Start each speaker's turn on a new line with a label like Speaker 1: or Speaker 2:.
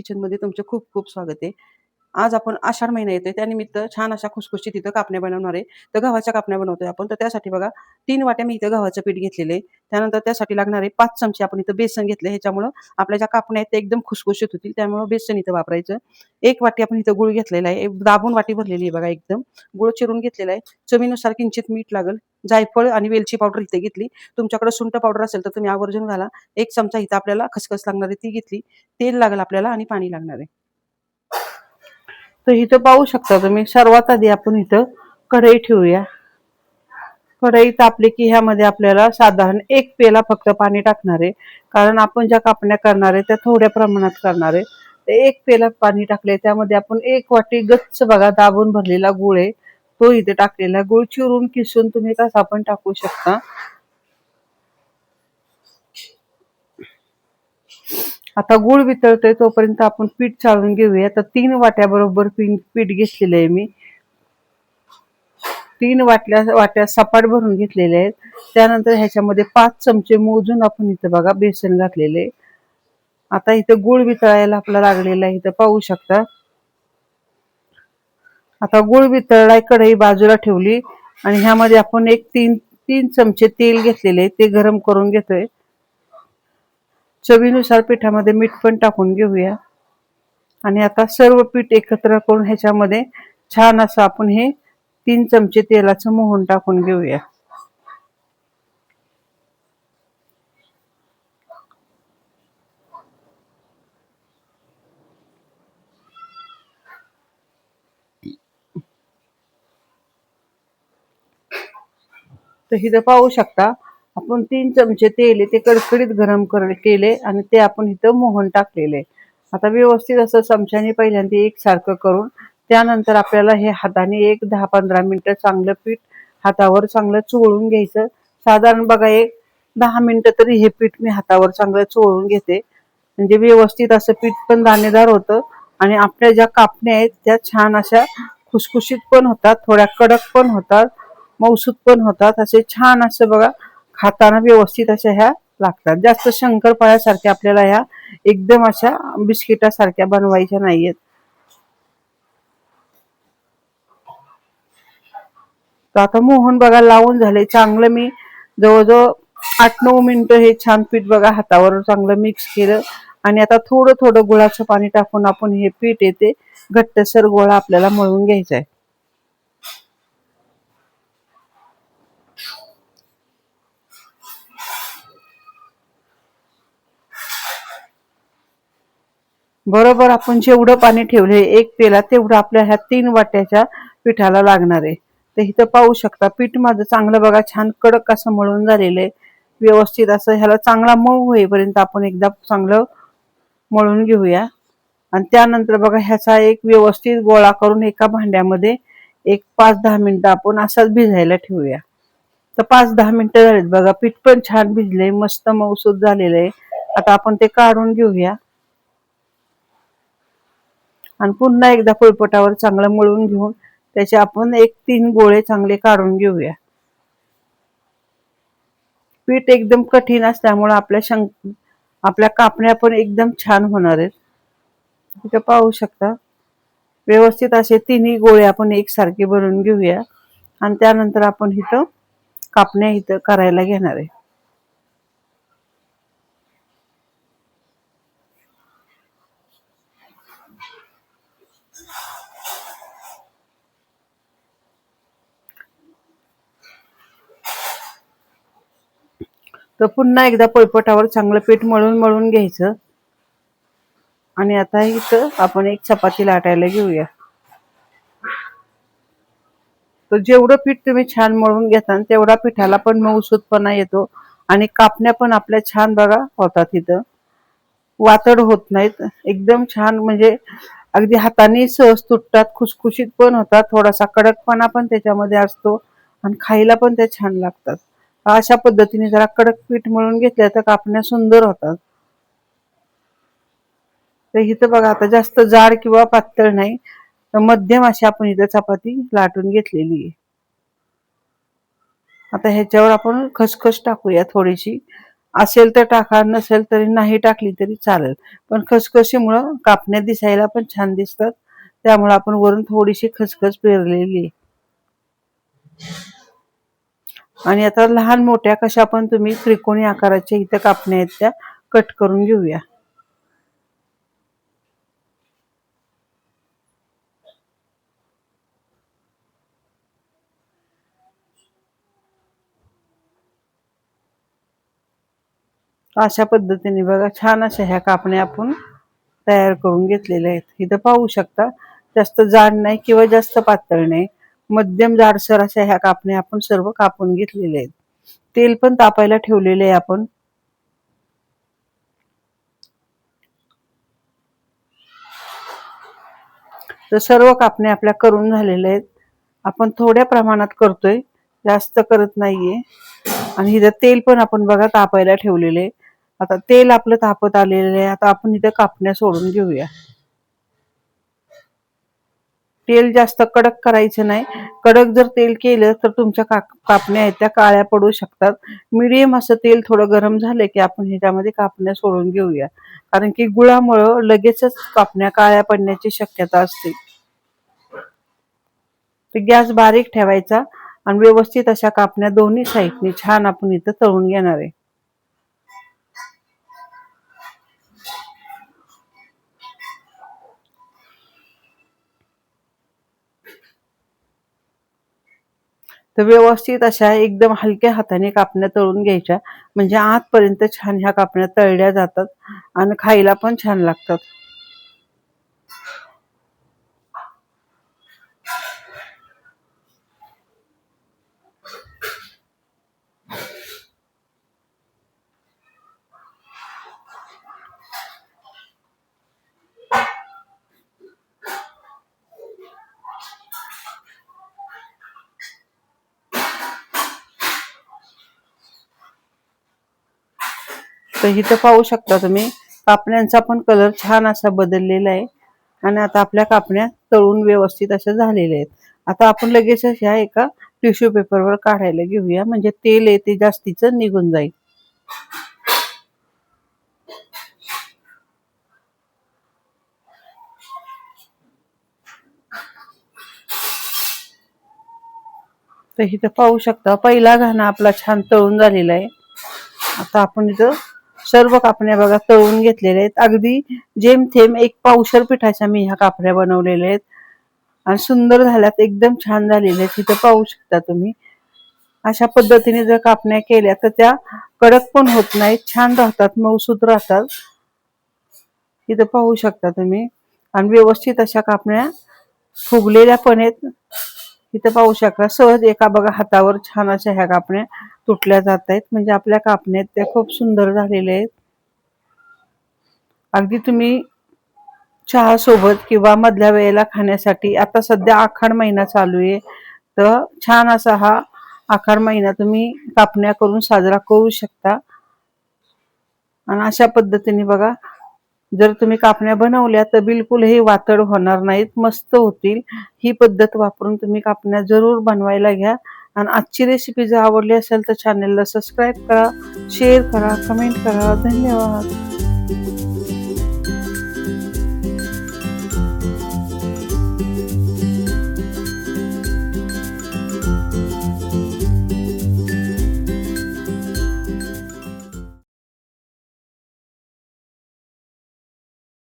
Speaker 1: किचनमध्ये तुमचं खूप खूप स्वागत आहे. आज आपण आषाढ महिना येतोय त्यानिमित्त छान अशा खुसखुशीत इथं कापण्या बनवणार आहे. तर गव्हाच्या कापण्या बनवतोय आपण. तर त्यासाठी बघा 3 वाट्या मी इथं गव्हाचं पीठ घेतलेलं आहे. त्यानंतर त्यासाठी लागणारे 5 चमचे आपण इथं बेसन घेतलं. ह्याच्यामुळं आपल्या ज्या कापण्या आहेत त्या एकदम खुसखुशीत होतील. त्यामुळं बेसन इथं वापरायचं. 1 वाटी आपण इथं गूळ घेतलेला आहे. दाबून वाटी भरलेली आहे बघा एकदम. गूळ चिरून घेतलेला आहे. चवीनुसार किंचित मीठ लागेल. जायफळ आणि वेलची पावडर इथे घेतली. तुमच्याकडे सुंठ पावडर असेल तर तुम्ही आवर्जून घाला. 1 चमचा इथं आपल्याला खसखस लागणार आहे ती घेतली. तेल लागेल आपल्याला आणि पाणी लागणार आहे. तर इथं पाहू शकता तुम्ही सर्वात आधी आपण इथं कढई ठेवूया. कढई तापली की ह्यामध्ये आपल्याला साधारण 1 पेला फक्त पाणी टाकणार आहे. कारण आपण ज्या कापण्या करणार आहे त्या थोड्या प्रमाणात करणार आहे. ते 1 पेला पाणी टाकले त्यामध्ये आपण 1 वाटी गच्च बघा दाबून भरलेला गूळ आहे तो इथे टाकलेला. गूळ चिरून किसून तुम्ही कसा पण टाकू शकता. आता गूळ वितळतोय तोपर्यंत आपण पीठ चाळून घेऊया. तर 3 वाट्या बरोबर पीठ घेतलेलं आहे मी. 3 वाट्या सपाट भरून घेतलेले आहेत. त्यानंतर ह्याच्यामध्ये 5 चमचे मोजून आपण इथं बघा बेसन घातलेले. आता इथं गूळ वितळायला आपला लागलेला आहे. इथं पाहू शकता. आता गूळ वितळलाय, कढई बाजूला ठेवली आणि ह्यामध्ये आपण 3 चमचे तेल घेतलेले ते गरम करून घेतोय. चवीनुसार पिठामध्ये मीठ पण टाकून घेऊया आणि आता सर्व पीठ एकत्र करून ह्याच्यामध्ये छान असं आपण हे 3 चमचे तेलाचं मोहन टाकून घेऊया. तर इथं पाहू शकता आपण 3 चमचे तेल ते कडकडीत गरम केले आणि ते आपण इथं मोहन टाकलेले. आता व्यवस्थित असं चमच्याने पहिल्यांदा एकसारखं करून त्यानंतर आपल्याला हे हाताने 10-15 मिनिटं चांगलं पीठ हातावर चांगलं चोळून घ्यायचं. साधारण बघा 10 मिनिटं तरी हे पीठ मी हातावर चांगलं चोळून घेते. म्हणजे व्यवस्थित असं पीठ पण दाणेदार होतं आणि आपल्या ज्या कापण्या आहेत त्या छान अशा खुसखुशीत पण होतात, थोड्या कडक पण होतात, मऊसूत पण होतात. असे छान असं बघा खाताना व्यवस्थित अशा ह्या लागतात. जास्त शंकरपाळ्यासारख्या आपल्याला ह्या एकदम अशा बिस्किटासारख्या बनवायच्या नाहीयेत. तर आता मोहन बघा लावून झाले चांगलं. मी जवळजवळ 8-9 मिनिटं हे छान पीठ बघा हातावर चांगलं मिक्स केलं आणि आता थोडं थोडं गुळाचं पाणी टाकून आपण हे पीठ येते घट्टसर गोळा आपल्याला मळून घ्यायचा आहे. बरोबर आपण जेवढं पाणी ठेवले 1 पेला तेवढं आपल्या ह्या 3 वाट्याच्या पिठाला लागणार आहे. तर इथं पाहू शकता पीठ माझं चांगलं बघा छान कडक असं मळून झालेलं आहे. व्यवस्थित असं ह्याला चांगला मऊ होईपर्यंत आपण एकदा चांगलं मळून घेऊया आणि त्यानंतर बघा ह्याचा एक व्यवस्थित गोळा करून एका भांड्यामध्ये 5-10 मिनिटं आपण असाच भिजायला ठेवूया. तर 5-10 मिनिटं झालीत बघा पीठ पण छान भिजलंय, मस्त मऊसूत झालेलं आहे. आता आपण ते काढून घेऊया आणि पुन्हा एकदा पोळपाटावर चांगलं मळून घेऊन त्याचे आपण 1-3 गोळे चांगले काढून घेऊया. पीठ एकदम कठीण असल्यामुळे आपल्या कापण्या पण एकदम छान होणार आहेत. इथे पाहू शकता व्यवस्थित असे 3 गोळे आपण एकसारखे बनवून घेऊया आणि त्यानंतर आपण इथं कापण्या इथं करायला घेणार आहे. तर पुन्हा एकदा पोळपाटावर चांगलं पीठ मळून घ्यायचं आणि आता इथं आपण एक चपाती लाटायला घेऊया. तर जेवढं पीठ तुम्ही छान मळून घेता तेवढा पिठाला पण मऊसूतपणा येतो आणि कापण्या पण आपल्या छान बघा होतात. इथं वातड होत नाहीत, एकदम छान म्हणजे अगदी हाताने सहज तुटतात, खुसखुशीत पण होतात, थोडासा कडकपणा पण त्याच्यामध्ये असतो आणि खायला पण ते छान लागतात. अशा पद्धतीने जरा कडक पीठ मळून घेतलं तर कापण्या सुंदर होतात. तर इथं बघा आता जास्त जाड किंवा पातळ नाही, तर मध्यम अशी आपण इथं चपाती लाटून घेतलेली आहे. आता ह्याच्यावर आपण खसखस टाकूया थोडीशी असेल तर टाका, नसेल तरी नाही टाकली तरी चालेल. पण खसखशीमुळं कापण्या दिसायला पण छान दिसतात. त्यामुळे आपण वरून थोडीशी खसखस पेरलेली आहे. आणि आता लहान मोठ्या कशा पण तुम्ही त्रिकोणी आकाराच्या इथं कापण्या आहेत त्या कट करून घेऊया. अशा पद्धतीने बघा छान अशा ह्या कापण्या आपण तयार करून घेतलेल्या आहेत. इथं पाहू शकता जास्त जाड नाही किंवा जास्त पातळ नाही, मध्यम जाडसर अशा ह्या कापण्या आपण सर्व कापून घेतलेल्या आहेत. तेल पण तापायला ठेवलेले आहे आपण. तर सर्व कापण्या आपल्या करून झालेल्या आहेत. आपण थोड्या प्रमाणात करतोय, जास्त करत नाहीये. आणि इथं तेल पण आपण बघा तापायला ठेवलेले. आता तेल आपलं तापत आलेलं आहे. आता आपण इथं कापण्या सोडून घेऊया. तेल जास्त कडक करायचं नाही. कडक जर तेल केलं तर तुमच्या कापण्या आहेत त्या काळ्या पडू शकतात. मीडियम असं तेल थोडं गरम झालं की आपण ह्याच्यामध्ये कापण्या सोडून घेऊया. कारण की गुळामुळं लगेचच कापण्या काळ्या पडण्याची शक्यता असते. तर गॅस बारीक ठेवायचा आणि व्यवस्थित अशा कापण्या दोन्ही साईडनी छान आपण इथं तळून घेणार आहे. तर व्यवस्थित अशा एकदम हलक्या हाताने कापण्या तळून घ्यायच्या, म्हणजे आतपर्यंत छान ह्या कापण्या तळल्या जातात आणि खायला पण छान लागतात. तर इथं पाहू शकता तुम्ही कापण्यांचा पण कलर छान असा बदललेला आहे. आणि आता आपल्या कापण्या तळून व्यवस्थित अशा झालेल्या आहेत. आता आपण लगेच ह्या एका टिश्यू पेपरवर काढायला घेऊया, म्हणजे तेल आहे ते जास्तीचं निघून जाईल. तर इथं पाहू शकता पहिला घाणा आपला छान तळून झालेला आहे. आता आपण इथं सर्व कापण्या बघा तळून घेतलेल्या आहेत. अगदी जेमथेम एक पावशर पिठाच्या मी ह्या कापण्या बनवलेल्या आहेत आणि सुंदर झाल्यात, एकदम छान झालेल्या आहेत. इथं पाहू शकता तुम्ही. अशा पद्धतीने जर कापण्या केल्या तर त्या कडक पण होत नाहीत, छान राहतात, मऊसूत राहतात. इथं पाहू शकता तुम्ही. आणि व्यवस्थित अशा कापण्या फुगलेल्या पण आहेत. इथं पाहू शकता सहज एका बघा हातावर छान अशा ह्या कापण्या तुटल्या जात आहेत, म्हणजे आपल्या कापण्या त्या खूप सुंदर झालेल्या आहेत. अगदी तुम्ही चहा सोबत किंवा मधल्या वेळेला खाण्यासाठी, आता सध्या आखाड महिना चालू आहे, तर छान असा हा आखाड महिना तुम्ही कापण्या करून साजरा करू शकता. आणि अशा पद्धतीने बघा जर तुम्ही कापण्या बनवल्या तर बिलकुलही वातड होणार नाहीत, मस्त होतील. ही पद्धत वापरून तुम्ही कापण्या जरूर बनवायला घ्या. आणि आजची रेसिपी जर आवडली असेल तर चॅनलला सबस्क्राईब करा, शेअर करा, कमेंट करा. धन्यवाद.